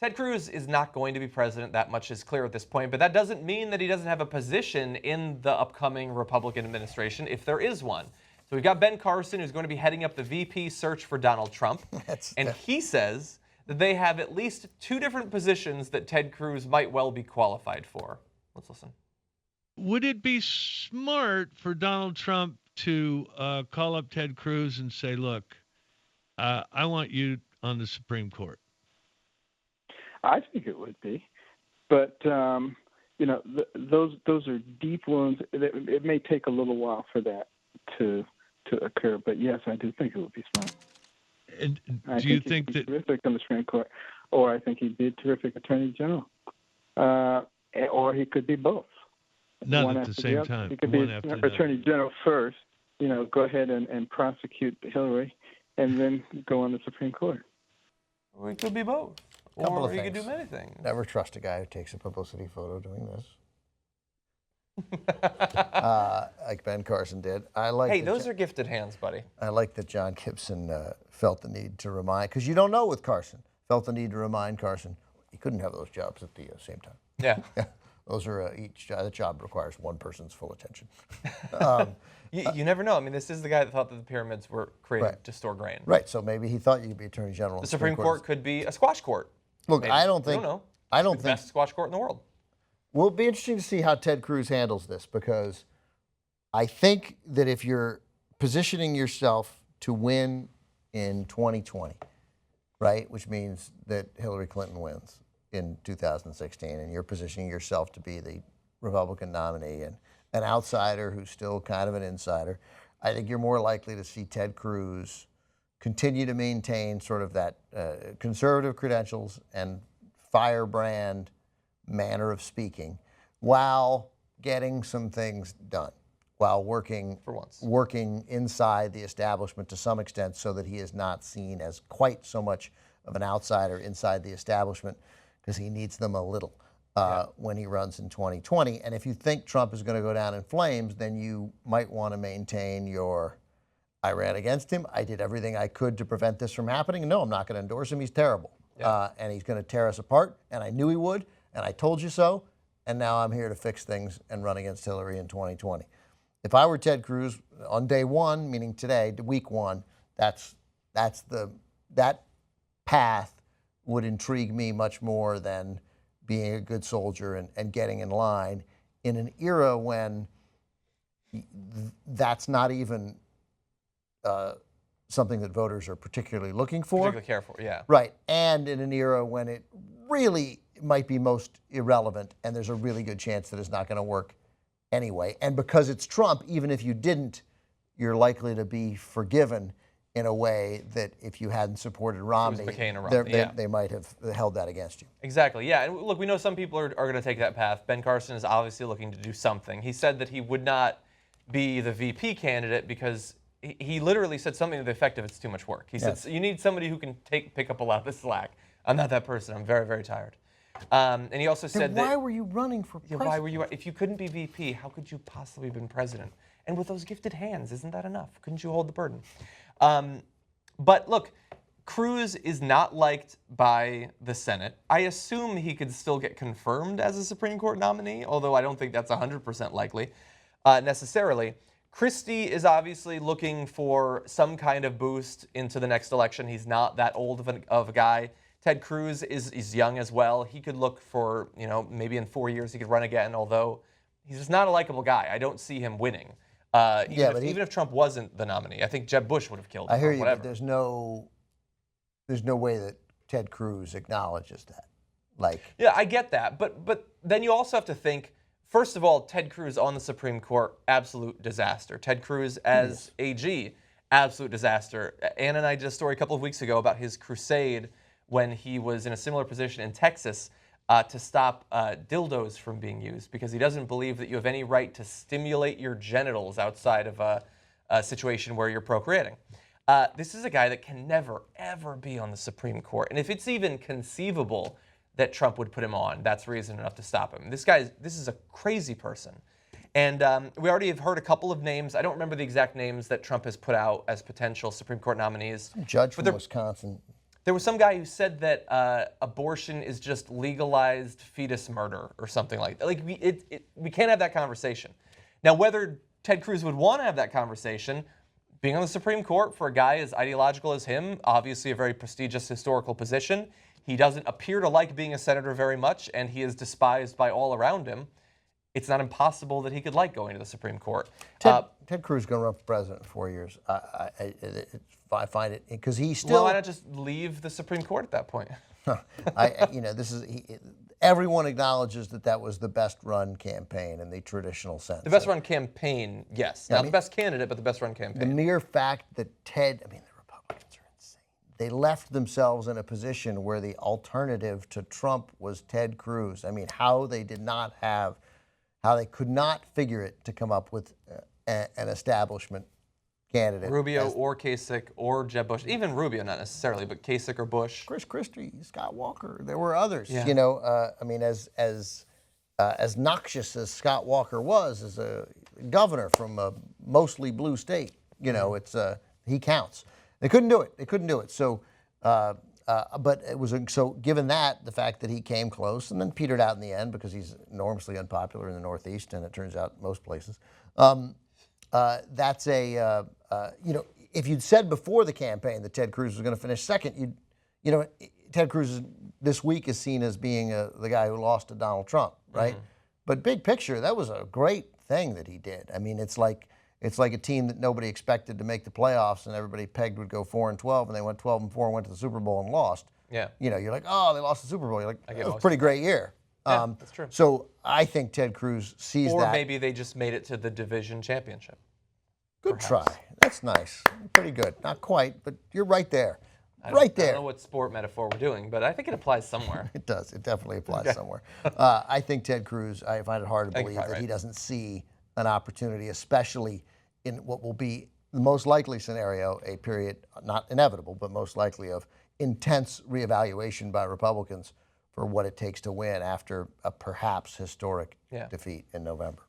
Ted Cruz is not going to be president. That much is clear at this point, but that doesn't mean that he doesn't have a position in the upcoming Republican administration, if there is one. So we've got Ben Carson, who's going to be heading up the VP search for Donald Trump. And he says that they have at least 2 different positions that Ted Cruz might well be qualified for. Let's listen. Would it be smart for Donald Trump to call up Ted Cruz and say, look, I want you on the Supreme Court? I think it would be, but you know, those are deep wounds. It may take a little while for that to occur, but yes, I do think it would be smart. And do you think that terrific on the Supreme Court, or I think he'd be a terrific Attorney General, or he could be both. Not at the same time. He could be Attorney General first, you know, go ahead and prosecute Hillary, and then go on the Supreme Court. Or he could be both. Or he could do many things. Never trust a guy who takes a publicity photo doing this. Like Ben Carson did. Hey, those are gifted hands, buddy. I like that John Gibson felt the need to remind, because you don't know with Carson, felt the need to remind Carson he couldn't have those jobs at the same time. Yeah. Those are that job requires one person's full attention. You never know. I mean, this is the guy that thought that the pyramids were created to store grain. Right. So maybe he thought you could be Attorney General. The Supreme Court could be a squash court. Look, maybe. I don't think. I don't think the best squash court in the world. Well, it'll be interesting to see how Ted Cruz handles this, because I think that if you're positioning yourself to win in 2020, right, which means that Hillary Clinton wins in 2016, and you're positioning yourself to be the Republican nominee and an outsider who's still kind of an insider, I think you're more likely to see Ted Cruz continue to maintain sort of that conservative credentials and firebrand manner of speaking while getting some things done, while working inside the establishment to some extent, so that he is not seen as quite so much of an outsider inside the establishment, because he needs them a little when he runs in 2020. And if you think Trump is going to go down in flames, then you might want to maintain your, I ran against him, I did everything I could to prevent this from happening. No, I'm not going to endorse him. He's terrible. And he's going to tear us apart. And I knew he would. And I told you so. And now I'm here to fix things and run against Hillary in 2020. If I were Ted Cruz on day one, meaning today, week one, that path would intrigue me much more than being a good soldier and getting in line in an era when that's not even something that voters are particularly looking for. Particularly care for, yeah. Right, and in an era when it really might be most irrelevant, and there's a really good chance that it's not going to work anyway. And because it's Trump, even if you didn't, you're likely to be forgiven in a way that if you hadn't supported Romney, they might have held that against you. Exactly, yeah. And look, we know some people are going to take that path. Ben Carson is obviously looking to do something. He said that he would not be the VP candidate because he literally said something to the effect of it's too much work. He said, you need somebody who can pick up a lot of the slack. I'm not that person. I'm very, very tired. And he also said why were you running for president? Why were you? If you couldn't be VP, how could you possibly have been president? And with those gifted hands, isn't that enough? Couldn't you hold the burden? But look, Cruz is not liked by the Senate. I assume he could still get confirmed as a Supreme Court nominee, although I don't think that's 100% likely necessarily. Christie is obviously looking for some kind of boost into the next election. He's not that old of a guy. Ted Cruz is young as well. He could look for, maybe in 4 years he could run again, although he's just not a likable guy. I don't see him winning. Even if Trump wasn't the nominee, I think Jeb Bush would have killed him. I hear you, but there's no way that Ted Cruz acknowledges that. Yeah, I get that, but then you also have to think, first of all, Ted Cruz on the Supreme Court, absolute disaster. Ted Cruz as AG, absolute disaster. Ann and I did a story a couple of weeks ago about his crusade when he was in a similar position in Texas to stop dildos from being used, because he doesn't believe that you have any right to stimulate your genitals outside of a situation where you're procreating. This is a guy that can never, ever be on the Supreme Court. And if it's even conceivable that Trump would put him on, that's reason enough to stop him. This is a crazy person. And we already have heard a couple of names. I don't remember the exact names that Trump has put out as potential Supreme Court nominees. Judge from Wisconsin. There was some guy who said that abortion is just legalized fetus murder or something like that. Like we can't have that conversation. Now, whether Ted Cruz would want to have that conversation, being on the Supreme Court for a guy as ideological as him, obviously a very prestigious historical position. He doesn't appear to like being a senator very much, and he is despised by all around him. It's not impossible that he could like going to the Supreme Court. Ted Cruz is going to run for president in 4 years. I find it because he still. Well, why not just leave the Supreme Court at that point? Everyone acknowledges that was the best run campaign in the traditional sense. The best run campaign, yes. Not the best candidate, but the best run campaign. The mere fact that the Republicans are insane. They left themselves in a position where the alternative to Trump was Ted Cruz. I mean, how they could not figure it to come up with an establishment candidate. Rubio or Kasich or Jeb Bush. Even Rubio, not necessarily, but Kasich or Bush. Chris Christie, Scott Walker. There were others. Yeah. As noxious as Scott Walker was as a governor from a mostly blue state, he counts. They couldn't do it. So, but it was so. Given that, the fact that he came close and then petered out in the end because he's enormously unpopular in the Northeast, and it turns out most places. If you'd said before the campaign that Ted Cruz was going to finish second, Ted Cruz this week is seen as being the guy who lost to Donald Trump, right? Mm-hmm. But big picture, that was a great thing that he did. I mean, it's like a team that nobody expected to make the playoffs, and everybody pegged would go 4-12, and they went 12-4 and went to the Super Bowl and lost. Yeah. You're like, oh, they lost the Super Bowl. You're like, that was a pretty great year. Yeah, that's true. So I think Ted Cruz sees that. Or maybe they just made it to the division championship. Good try. That's nice. Pretty good. Not quite, but you're right there. Right there. I don't know what sport metaphor we're doing, but I think it applies somewhere. It does. It definitely applies somewhere. I think Ted Cruz, I find it hard to believe that he doesn't see an opportunity, especially in what will be the most likely scenario, a period, not inevitable, but most likely of intense reevaluation by Republicans for what it takes to win after a perhaps historic defeat in November.